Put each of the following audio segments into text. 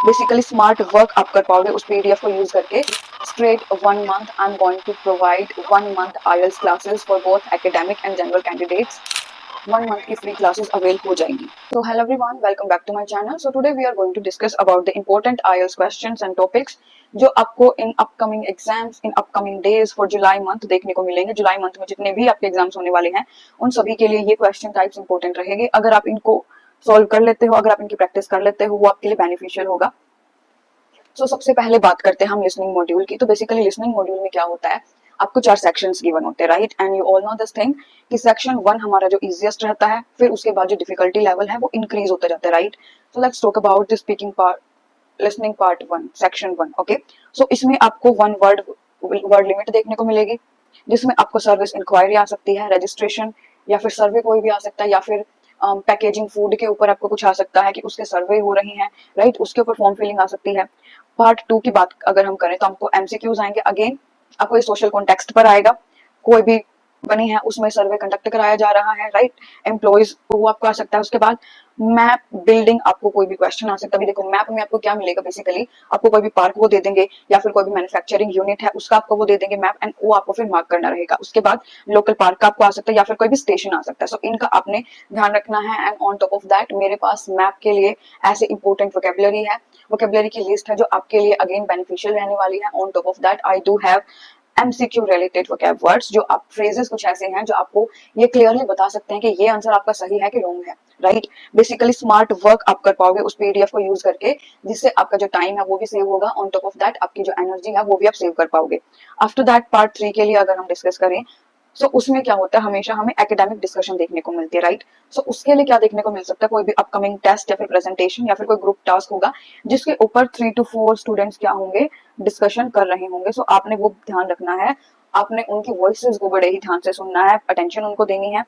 Basically smart work आप कर पाओगे उस पीडीएफ को यूज करके। Straight 1 month I am going to provide 1 month IELTS classes for both academic and general candidates. 1 month की free classes avail हो जाएंगी। So hello everyone, welcome back to my channel. So today we are going to discuss about the important IELTS questions and topics जो आपको in upcoming exams in upcoming days for July month देखने को मिलेंगे। जुलाई month में जितने भी आपके exams होने वाले हैं उन सभी के लिए ये क्वेश्चन टाइप्स इंपॉर्टेंट रहेंगे। अगर आप इनको सॉल्व कर लेते हो, अगर आप इनकी प्रैक्टिस कर लेते हो, वो आपके लिए बेनिफिशियल होगा। सबसे पहले बात करते हैं हम लिसनिंग मॉड्यूल की। तो बेसिकली लिसनिंग मॉड्यूल में क्या होता है, आपको 4 सेक्शंस गिवन होते हैं, right. And you all know this thing कि सेक्शन 1 हमारा जो इजीएस्ट रहता है, फिर उसके बाद जो डिफिकल्टी लेवल है वो इंक्रीज होता जाता है, right. So let's talk about the speaking part, listening part 1 section 1। Okay, so इसमें आपको 1 वर्ड लिमिट देखने को मिलेगी, जिसमें आपको सर्विस इंक्वायरी आ सकती है, रजिस्ट्रेशन या फिर सर्वे कोई भी आ सकता है, या फिर पैकेजिंग फूड के ऊपर आपको कुछ आ सकता है कि उसके सर्वे हो रही हैं, राइट, उसके ऊपर फॉर्म फिलिंग आ सकती है। पार्ट 2 की बात अगर हम करें तो हमको एमसीक्यूज आएंगे। अगेन आपको ये सोशल कॉन्टेक्स्ट पर आएगा, कोई भी बनी है उसमें सर्वे कंडक्ट कराया जा रहा है, राइट। एम्प्लॉइज वो आपको आ सकता है। उसके बाद मैप बिल्डिंग, आपको कोई भी क्वेश्चन आ सकता है। अभी देखो मैप में आपको क्या मिलेगा, बेसिकली आपको कोई भी पार्क वो दे देंगे या फिर कोई भी मैन्युफैक्चरिंग यूनिट है उसका आपको वो दे देंगे मैप, एंड वो आपको फिर मार्क करना रहेगा। उसके बाद लोकल पार्क का आपको आ सकता है या फिर कोई भी स्टेशन आ सकता है। सो इनका आपने ध्यान रखना है। And on top of that मेरे पास मैप के लिए ऐसे इंपॉर्टेंट वोकेबुलरी है, वोकेबुलरी की लिस्ट है जो आपके लिए अगेन बेनिफिशियल रहने वाली है। On top of that I do have MCQ related vocab words, जो आप फ्रेजेस कुछ ऐसे हैं जो आपको ये क्लियरली बता सकते हैं कि ये आंसर आपका सही है कि रॉन्ग है, राइट। बेसिकली स्मार्ट वर्क आप कर पाओगे उस पीडीएफ को यूज करके, जिससे आपका जो टाइम है वो भी सेव होगा। ऑन टॉप ऑफ दैट आपकी जो एनर्जी है वो भी आप सेव कर पाओगे। आफ्टर दैट पार्ट 3 के लिए अगर हम डिस्कस करें, उसमें क्या होता है, हमेशा हमें एकेडमिक डिस्कशन देखने को मिलती है, राइट। उसके लिए क्या देखने को मिल सकता है, कोई भी अपकमिंग टेस्ट या फिर प्रेजेंटेशन या फिर कोई ग्रुप टास्क होगा जिसके ऊपर 3 to 4 स्टूडेंट्स क्या होंगे, डिस्कशन कर रहे होंगे। आपने वो ध्यान रखना है, आपने उनकी वॉइसेस को बड़े ही ध्यान से सुनना है, अटेंशन उनको देनी है।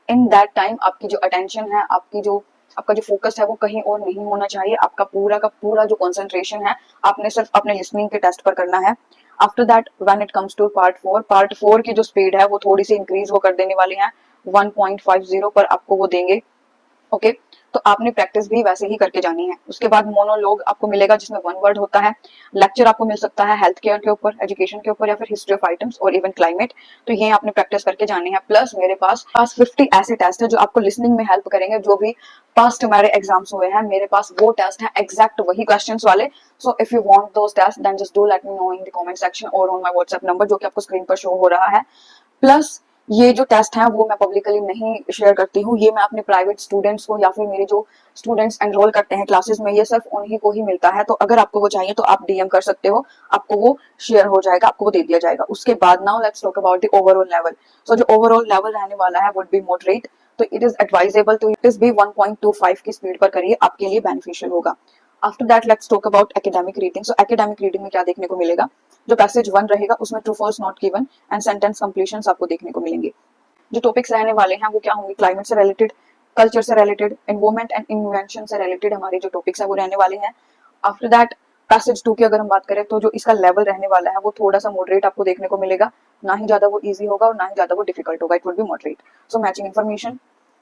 इन दैट टाइम आपकी जो अटेंशन है, आपका जो फोकस है वो कहीं और नहीं होना चाहिए। आपका पूरा का पूरा जो कंसंट्रेशन है आपने सिर्फ अपने लिसनिंग के टेस्ट पर करना है। After that when it comes to part 4 की जो स्पीड है वो थोड़ी सी इंक्रीज वो कर देने वाली है, 1.50 पर आपको वो देंगे। ओके, तो आपने प्रैक्टिस भी वैसे ही करके जानी है। उसके बाद मोनोलॉग आपको मिलेगा जिसमें 1 वर्ड होता है। लेक्चर आपको मिल सकता है हेल्थ केयर के ऊपर, एजुकेशन के ऊपर या फिर हिस्ट्री ऑफ आइटम्स और इवन क्लाइमेट। तो ये आपने प्रैक्टिस करके जानी है। प्लस मेरे पास 50 ऐसे टेस्ट है जो आपको लिसनिंग में हेल्प करेंगे, जो भी पास्ट हमारे एग्जाम्स हुए हैं मेरे पास वो टेस्ट है एग्जैक्ट वही क्वेश्चन वाले। So if you want those test then just do let me know in the comment section और ऑन माय व्हाट्सएप नंबर, जो कि आपको स्क्रीन पर शो हो रहा है। प्लस ये जो टेस्ट है वो मैं पब्लिकली नहीं शेयर करती हूँ, ये मैं अपने प्राइवेट स्टूडेंट्स को या फिर मेरे जो स्टूडेंट्स एनरोल करते हैं क्लासेस में, ये सिर्फ उन्हीं को ही मिलता है। तो अगर आपको वो चाहिए तो आप डीएम कर सकते हो, आपको वो शेयर हो जाएगा, आपको वो दे दिया जाएगा। उसके बाद now let's talk about the overall level. जो ओवरऑल लेवल रहने वाला है वुड बी मॉडरेट, तो it is advisable to it is भी 1.25 की स्पीड पर करिए, आपके लिए बेनिफिशियल होगा। After that let's talk about academic reading. Academic reading में क्या देखने को मिलेगा, जो पैसेज 1 रहेगा उसमें true false not given and sentence completions आपको देखने को मिलेंगे। जो टॉपिक्स रहने वाले हैं वो क्या होंगे, क्लाइमेट से रिलेटेड, कल्चर से रिलेटेड, एनवायरमेंट एंड इन्वेंशन से रिलेटेड हमारे जो टॉपिक्स है वो रहने वाले हैं। आफ्टर दैट पैसेज 2 की अगर हम बात करें तो जो इसका लेवल रहने वाला है वो थोड़ा सा मॉडरेट आपको देखने को मिलेगा, ना ही ज्यादा वो इजी होगा और ना ही ज्यादा वो डिफिकल्ट होगा, it would be moderate. Matching information,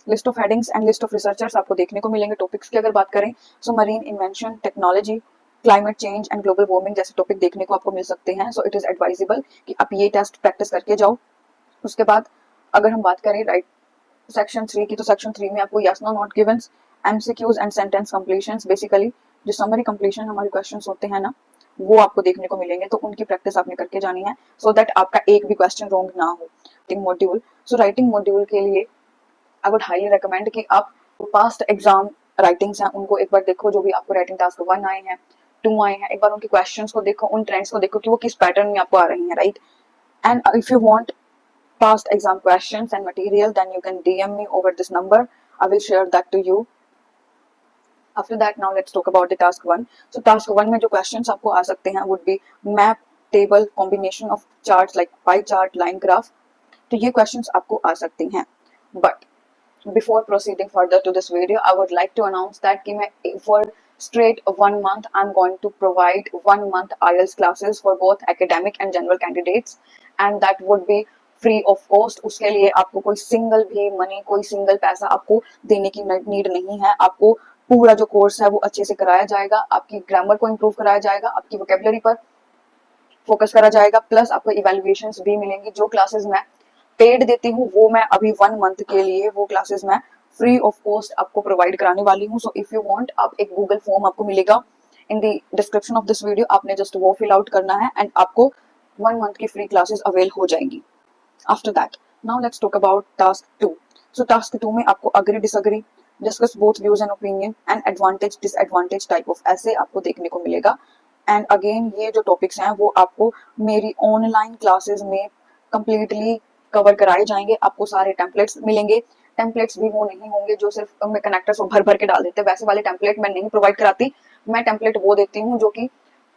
list of headings and list of researchers आपको देखने को मिलेंगे। टॉपिक्स की अगर बात करें marine invention, technology, climate change and global warming जैसे टॉपिक देखने को आपको मिल सकते हैं। इट इज एडवाइजेबल कि आप ये टेस्ट प्रैक्टिस करके जाओ। उसके बाद अगर हम बात करें राइट सेक्शन 3 की, तो सेक्शन 3 में आपको yes no not givens, MCQs and sentence completions, basically जो समरी कंप्लीशन हमारे क्वेश्चंस होते हैं ना वो आपको देखने को मिलेंगे। तो उनकी प्रैक्टिस आपने करके जानी है सो दैट आपका एक भी क्वेश्चन रॉन्ग ना हो। राइटिंग मॉड्यूल, राइटिंग मॉड्यूल के लिए आई वुड हाईली रिकमेंड कि आप पास्ट एग्जाम राइटिंग्स हैं उनको एक बार देखो, जो भी आपको राइटिंग टास्क 1 आए हैं, 2 आए हैं, एक बार उनके क्वेश्चंस को देखो, उन ट्रेंड्स को देखो कि वो किस पैटर्न में आपको आ रही हैं, right. And if you want past exam questions and material, then you can DM me over this number. I will share that to you. After that, now let's talk about the task 1. Task 1 में जो questions आपको आ सकते हैं would be map, table, combination of charts like pie chart, line graph. तो ये questions आपको आ सकते हैं। But before proceeding further to this video, I would like to announce that कि मैं for straight 1 month I'm going to provide 1 month IELTS classes for both academic and general candidates, and that would be free of cost. उसके लिए आपको कोई single भी money, कोई single पैसा आपको देने की नीड नहीं है। आपको पूरा जो कोर्स है वो अच्छे से कराया जाएगा, आपकी ग्रामर को इम्प्रूव कराया जाएगा, आपकी वोकेबलरी पर फोकस करा जाएगा, प्लस आपको इवेल्युएशंस भी मिलेंगी। जो क्लासेस मैं पेड देती हूँ वो मैं अभी 1 मंथ के लिए वो क्लासेस मैं फ्री ऑफ कॉस्ट आपको प्रोवाइड कराने वाली हूँ। सो इफ यू वांट, आप एक गूगल फॉर्म आपको मिलेगा in the description of this video, आपने जस्ट वो फिल आउट करना है एंड आपको 1 मंथ की फ्री क्लासेस अवेल हो जाएंगी। After that, now let's talk about task 2। So task 2 में आपको agree disagree, discuss both views and opinion and advantage disadvantage type of ऐसे आपको देखने को मिलेगा। एंड अगेन ये जो टॉपिक्स हैं वो आपको मेरी ऑनलाइन क्लासेस में कंप्लीटली कवर कराए जाएंगे। आपको सारे टेम्पलेट्स मिलेंगे। टेम्पलेट्स भी वो नहीं होंगे जो सिर्फ कनेक्टर्स भर भर के डाल देते हैं, वैसे वाले टेम्पलेट मैं नहीं प्रोवाइड कराती। मैं टेम्पलेट वो देती हूँ जो कि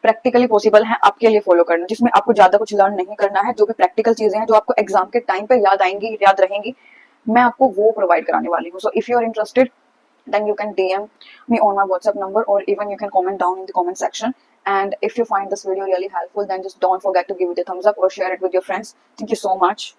प्रैक्टिकली पॉसिबल है आपके लिए फॉलो करना, जिसमें आपको ज्यादा कुछ लर्न नहीं करना है। जो भी प्रैक्टिकल चीजें हैं जो आपको एग्जाम के टाइम पे याद आएंगी, याद रहेंगी, मैं आपको वो प्रोवाइड कराने वाली हूँ। So if you are interested, then you can DM me on my WhatsApp number, or even you can comment down in the comment section. And if you find this video really helpful, then just don't forget to give it a thumbs up or share it with your friends. Thank you so much.